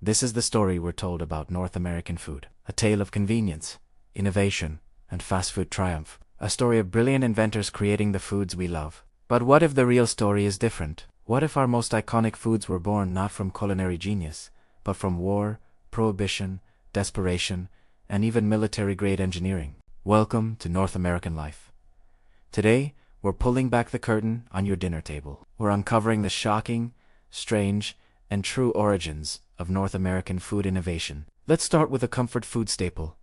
This is the story we're told about North American food. A tale of convenience, innovation, and fast food triumph. A story of brilliant inventors creating the foods we love. But what if the real story is different? What if our most iconic foods were born not from culinary genius, but from war, prohibition, desperation, and even military-grade engineering? Welcome to North American life. Today, we're pulling back the curtain on your dinner table. We're uncovering the shocking, strange, and true origins of North American food innovation. Let's start with a comfort food staple,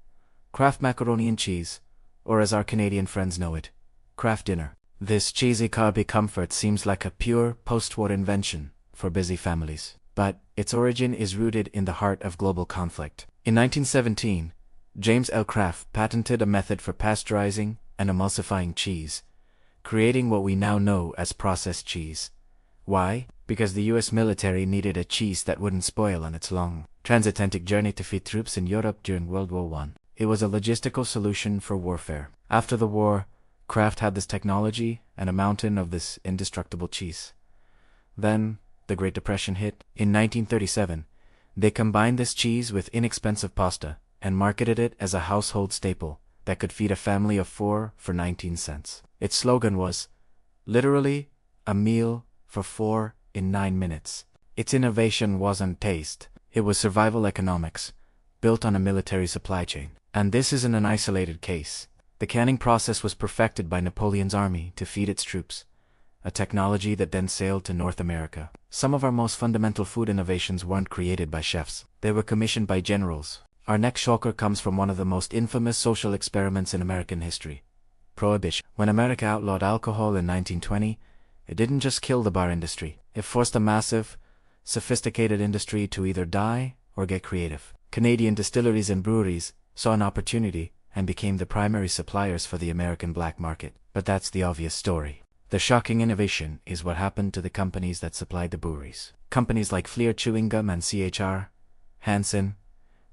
Kraft macaroni and cheese, or as our Canadian friends know it, Kraft Dinner. This cheesy carby comfort seems like a pure post-war invention for busy families, but its origin is rooted in the heart of global conflict. In 1917, James L. Kraft patented a method for pasteurizing and emulsifying cheese, creating what we now know as processed cheese. Why? Because the US military needed a cheese that wouldn't spoil on its long, transatlantic journey to feed troops in Europe during World War I. It was a logistical solution for warfare. After the war, Kraft had this technology and a mountain of this indestructible cheese. Then, the Great Depression hit. In 1937, they combined this cheese with inexpensive pasta and marketed it as a household staple that could feed a family of 4 for 19 cents. Its slogan was, literally, a meal for 4 in 9 minutes. Its innovation wasn't taste, it was survival economics, built on a military supply chain. And this isn't an isolated case. The canning process was perfected by Napoleon's army to feed its troops, a technology that then sailed to North America. Some of our most fundamental food innovations weren't created by chefs. They were commissioned by generals. Our next shocker comes from one of the most infamous social experiments in American history, Prohibition. When America outlawed alcohol in 1920, it didn't just kill the bar industry. It forced a massive, sophisticated industry to either die or get creative. Canadian distilleries and breweries saw an opportunity and became the primary suppliers for the American black market. But that's the obvious story. The shocking innovation is what happened to the companies that supplied the breweries. Companies like Fleer Chewing Gum and C.H.R. Hansen,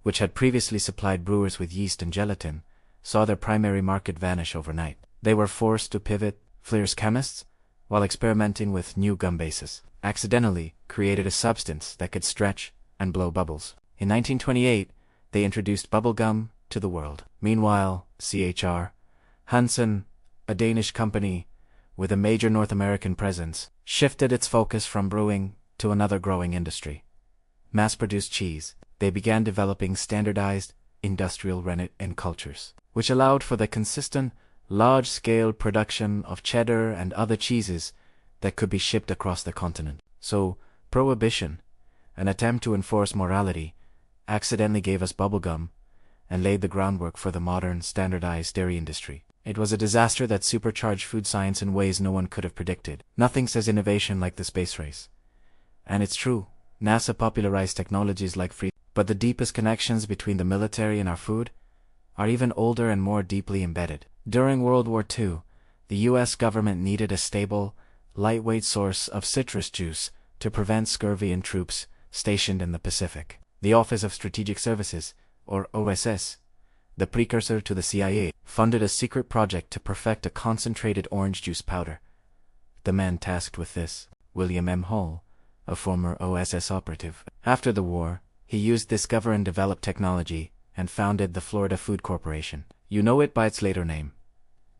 which had previously supplied brewers with yeast and gelatin, saw their primary market vanish overnight. They were forced to pivot. Fleer's chemists, while experimenting with new gum bases, accidentally created a substance that could stretch and blow bubbles. In 1928, they introduced bubble gum to the world. Meanwhile, C.H.R. Hansen, a Danish company with a major North American presence, shifted its focus from brewing to another growing industry, mass-produced cheese. They began developing standardized industrial rennet and cultures, which allowed for the consistent, large-scale production of cheddar and other cheeses that could be shipped across the continent. So, Prohibition, an attempt to enforce morality, accidentally gave us bubblegum and laid the groundwork for the modern, standardized dairy industry. It was a disaster that supercharged food science in ways no one could have predicted. Nothing says innovation like the space race. And it's true, NASA popularized technologies like free, but the deepest connections between the military and our food are even older and more deeply embedded. During World War II, the US government needed a stable, lightweight source of citrus juice to prevent scurvy in troops stationed in the Pacific. The Office of Strategic Services, or OSS, the precursor to the CIA, funded a secret project to perfect a concentrated orange juice powder. The man tasked with this, William M. Hall, a former OSS operative. After the war, he used this government-developed technology and founded the Florida Food Corporation. You know it by its later name,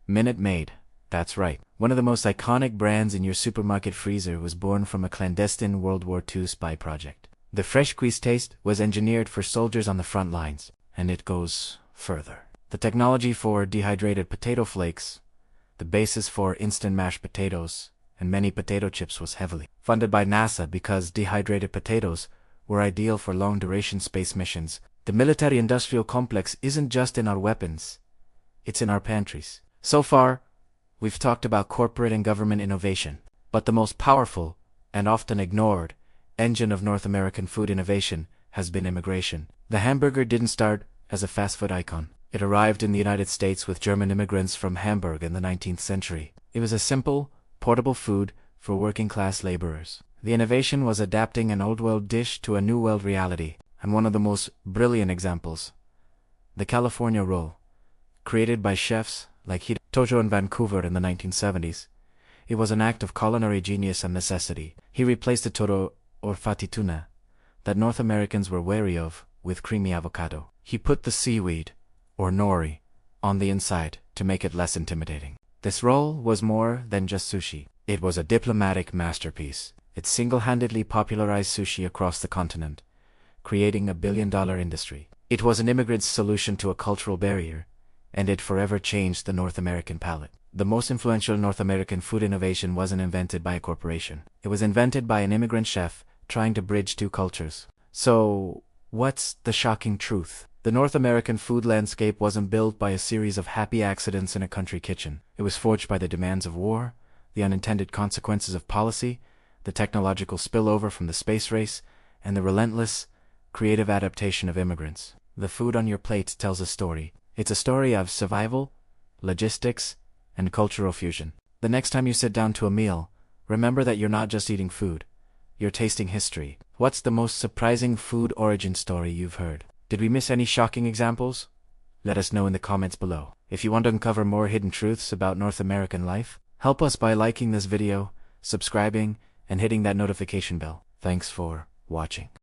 Minute Maid. That's right. One of the most iconic brands in your supermarket freezer was born from a clandestine World War II spy project. The fresh squeezed taste was engineered for soldiers on the front lines, and it goes further. The technology for dehydrated potato flakes, the basis for instant mashed potatoes, and many potato chips was heavily funded by NASA because dehydrated potatoes were ideal for long-duration space missions. The military-industrial complex isn't just in our weapons, it's in our pantries. So far, we've talked about corporate and government innovation, but the most powerful, and often ignored, engine of North American food innovation has been immigration. The hamburger didn't start as a fast food icon. It arrived in the United States with German immigrants from Hamburg in the 19th century. It was a simple, portable food for working-class laborers. The innovation was adapting an old-world dish to a new-world reality, and one of the most brilliant examples, the California roll, created by chefs like Tojo in Vancouver in the 1970s. It was an act of culinary genius and necessity. He replaced the toro, or fatty tuna, that North Americans were wary of, with creamy avocado. He put the seaweed, or nori, on the inside to make it less intimidating. This roll was more than just sushi. It was a diplomatic masterpiece. It single-handedly popularized sushi across the continent, creating a billion-dollar industry. It was an immigrant's solution to a cultural barrier, and it forever changed the North American palate. The most influential North American food innovation wasn't invented by a corporation. It was invented by an immigrant chef trying to bridge two cultures. So, what's the shocking truth? The North American food landscape wasn't built by a series of happy accidents in a country kitchen. It was forged by the demands of war, the unintended consequences of policy, the technological spillover from the space race, and the relentless, creative adaptation of immigrants. The food on your plate tells a story. It's a story of survival, logistics, and cultural fusion. The next time you sit down to a meal, remember that you're not just eating food, you're tasting history. What's the most surprising food origin story you've heard? Did we miss any shocking examples? Let us know in the comments below. If you want to uncover more hidden truths about North American life, help us by liking this video, subscribing, and hitting that notification bell. Thanks for watching.